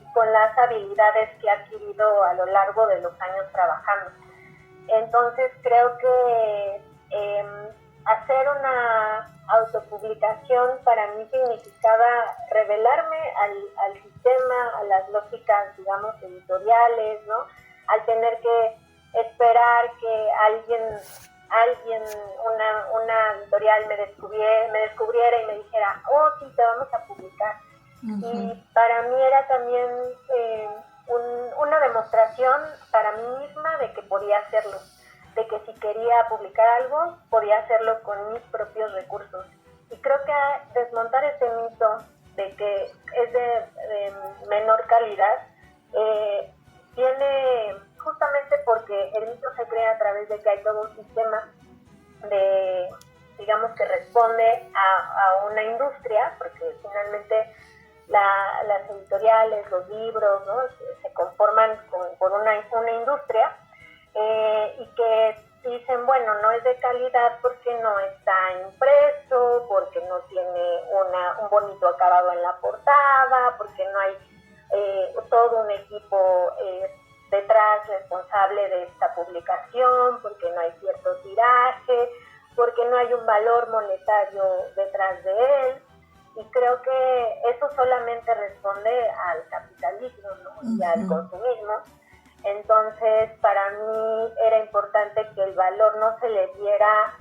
Y con las habilidades que he adquirido a lo largo de los años trabajando. Entonces creo que hacer una autopublicación para mí significaba revelarme al sistema, a las lógicas, digamos, editoriales, ¿no? Al tener que esperar que alguien una editorial me descubriera y me dijera, oh, sí, te vamos a publicar. Y para mí era también una demostración para mí misma de que podía hacerlo, de que si quería publicar algo, podía hacerlo con mis propios recursos. Y creo que desmontar este mito de que es de menor calidad viene justamente porque el mito se crea a través de que hay todo un sistema digamos, que responde a una industria, porque finalmente las editoriales, los libros, ¿no? se conforman por una industria, y que dicen, bueno, no es de calidad porque no está impreso, porque no tiene un bonito acabado en la portada, porque no hay todo un equipo detrás responsable de esta publicación, porque no hay cierto tiraje, porque no hay un valor monetario detrás de él. Y creo que eso solamente responde al capitalismo, ¿no? Y al consumismo. Entonces, para mí era importante que el valor no se le diera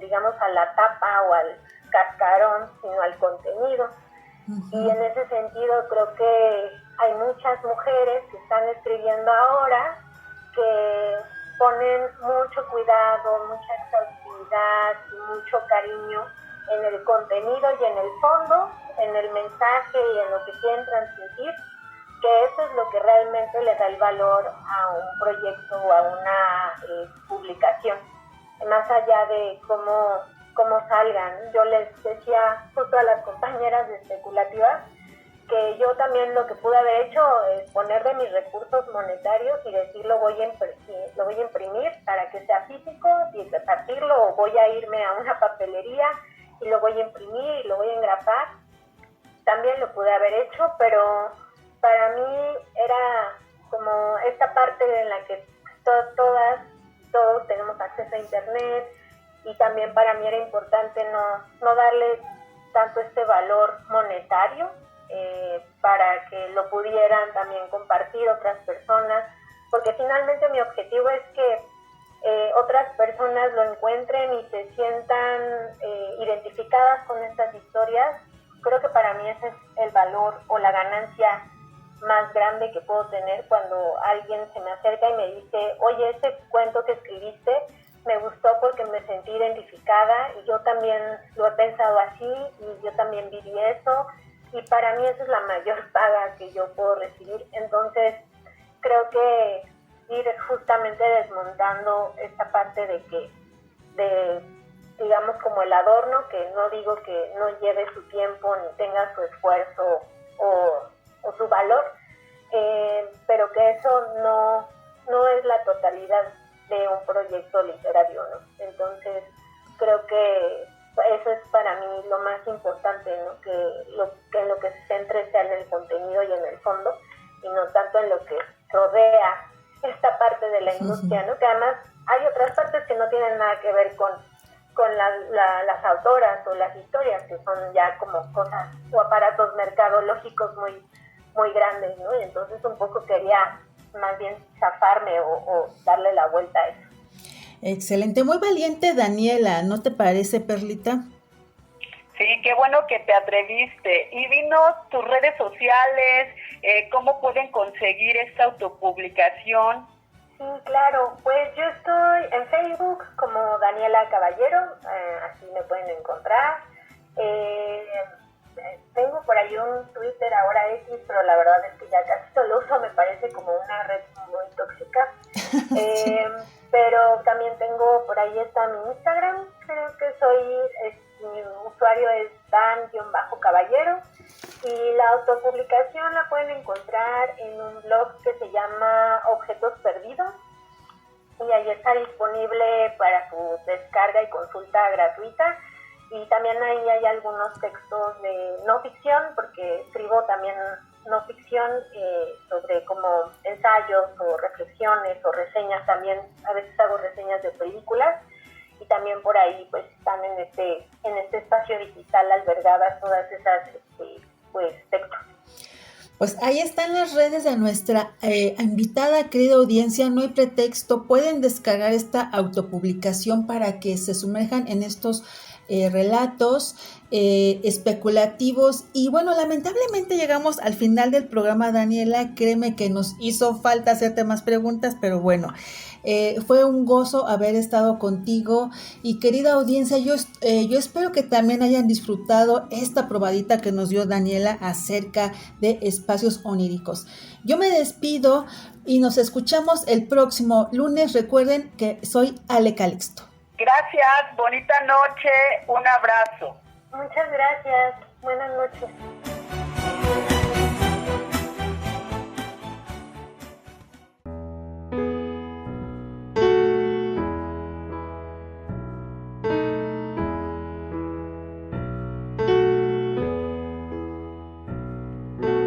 digamos, a la tapa o al cascarón, sino al contenido. Y en ese sentido creo que hay muchas mujeres que están escribiendo ahora que ponen mucho cuidado, mucha exhaustividad y mucho cariño en el contenido y en el fondo, en el mensaje y en lo que quieren transmitir, que eso es lo que realmente le da el valor a un proyecto o a una publicación, más allá de cómo salgan. Yo les decía justo a las compañeras de Especulativas que yo también lo que pude haber hecho es poner de mis recursos monetarios y decir lo voy a imprimir para que sea físico y repartirlo, o voy a irme a una papelería y lo voy a imprimir y lo voy a engrapar. También lo pude haber hecho, pero para mí era como esta parte en la que todos tenemos acceso a internet, y también para mí era importante no darle tanto este valor monetario para que lo pudieran también compartir otras personas, porque finalmente mi objetivo es que otras personas lo encuentren y se sientan identificadas con estas historias. Creo que para mí ese es el valor o la ganancia más grande que puedo tener cuando alguien se me acerca y me dice, oye, ese cuento que escribiste me gustó porque me sentí identificada y yo también lo he pensado así y yo también viví eso, y para mí esa es la mayor paga que yo puedo recibir. Entonces creo que ir justamente desmontando esta parte de digamos como el adorno, que no digo que no lleve su tiempo ni tenga su esfuerzo o su valor, pero que eso no es la totalidad de un proyecto literario, ¿no? Entonces creo que eso es para mí lo más importante, ¿no? Que en lo que se centre sea en el contenido y en el fondo, y no tanto en lo que rodea esta parte de la industria, ¿no? Que además hay otras partes que no tienen nada que ver con las autoras o las historias, que son ya como cosas o aparatos mercadológicos muy, muy grandes, ¿no? Y entonces un poco quería más bien zafarme o darle la vuelta a eso. Excelente, muy valiente, Daniela, ¿no te parece, Perlita? Sí, qué bueno que te atreviste. Y dinos tus redes sociales, cómo pueden conseguir esta autopublicación. Sí, claro, pues yo estoy en Facebook como Daniela Caballero, así me pueden encontrar. Tengo por ahí un Twitter, ahora X, pero la verdad es que ya casi no lo uso, me parece como una red muy tóxica. Sí. Pero también tengo, por ahí está mi Instagram, creo que mi usuario es Dan-Caballero, y la autopublicación la pueden encontrar en un blog que se llama Objetos Perdidos, y ahí está disponible para su descarga y consulta gratuita. Y también ahí hay algunos textos de no ficción, porque escribo también no ficción sobre como ensayos o reflexiones o reseñas. También a veces hago reseñas de películas, y también por ahí pues están en este espacio digital albergadas todas esas textos. Pues ahí están las redes de nuestra invitada, querida audiencia. No hay pretexto, pueden descargar esta autopublicación para que se sumerjan en estos relatos especulativos. Y bueno, lamentablemente llegamos al final del programa, Daniela. Créeme que nos hizo falta hacerte más preguntas, pero bueno, fue un gozo haber estado contigo. Y querida audiencia, yo espero que también hayan disfrutado esta probadita que nos dio Daniela acerca de espacios oníricos. Yo me despido y nos escuchamos el próximo lunes. Recuerden que soy Ale Calixto. Gracias, bonita noche, un abrazo. Muchas gracias, buenas noches.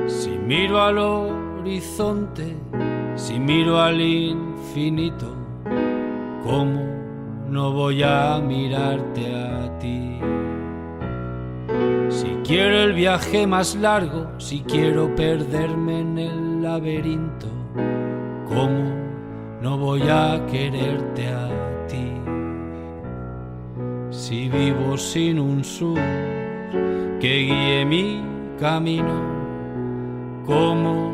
Si miro al horizonte, si miro al infinito, ¿cómo no voy a mirarte a ti? Si quiero el viaje más largo, si quiero perderme en el laberinto, ¿cómo no voy a quererte a ti? Si vivo sin un sur que guíe mi camino, ¿cómo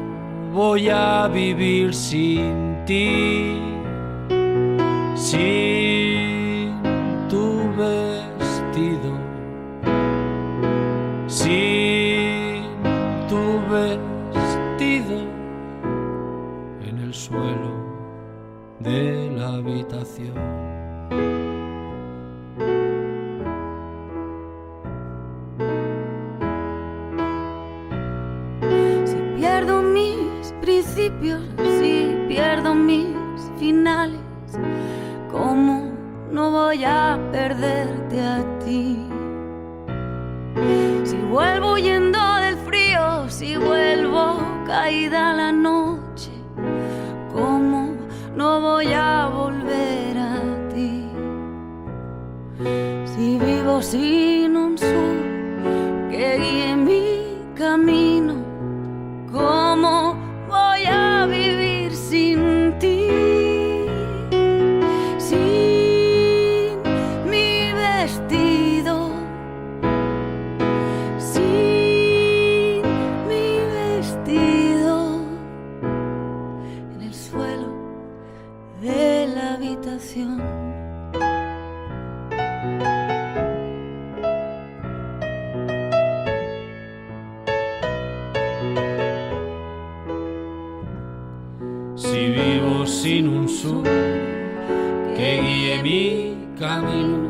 voy a vivir sin ti? Sin tu vestido, sin tu vestido, en el suelo de la habitación. Si pierdo mis finales, ¿cómo no voy a perderte a ti? Si vuelvo huyendo del frío, si vuelvo caída la noche, ¿cómo no voy a volver a ti? Si vivo sin un sur que guíe mi camino, ¿cómo voy a vivir sin ti? Sin mi vestido, sin mi vestido, en el suelo de la habitación. Si vivo sin un sur que guíe mi camino,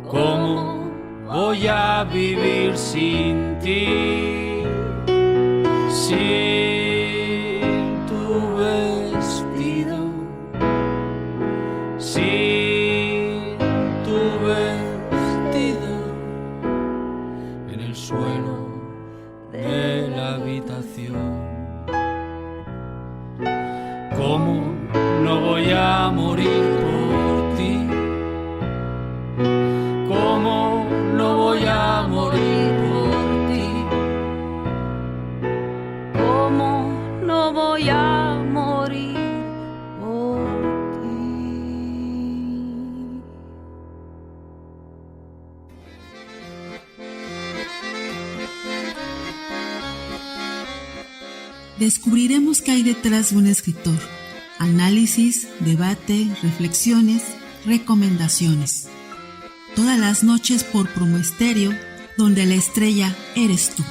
¿cómo voy a vivir sin ti? Sin tu vestido, sin tu vestido, en el suelo de la habitación. ¿Cómo no voy a morir por ti? ¿Cómo no voy a morir por ti? ¿Cómo no voy a morir por ti? Descubriremos qué hay detrás de un escritor. Análisis, debate, reflexiones, recomendaciones. Todas las noches por Promo Estéreo, donde la estrella eres tú.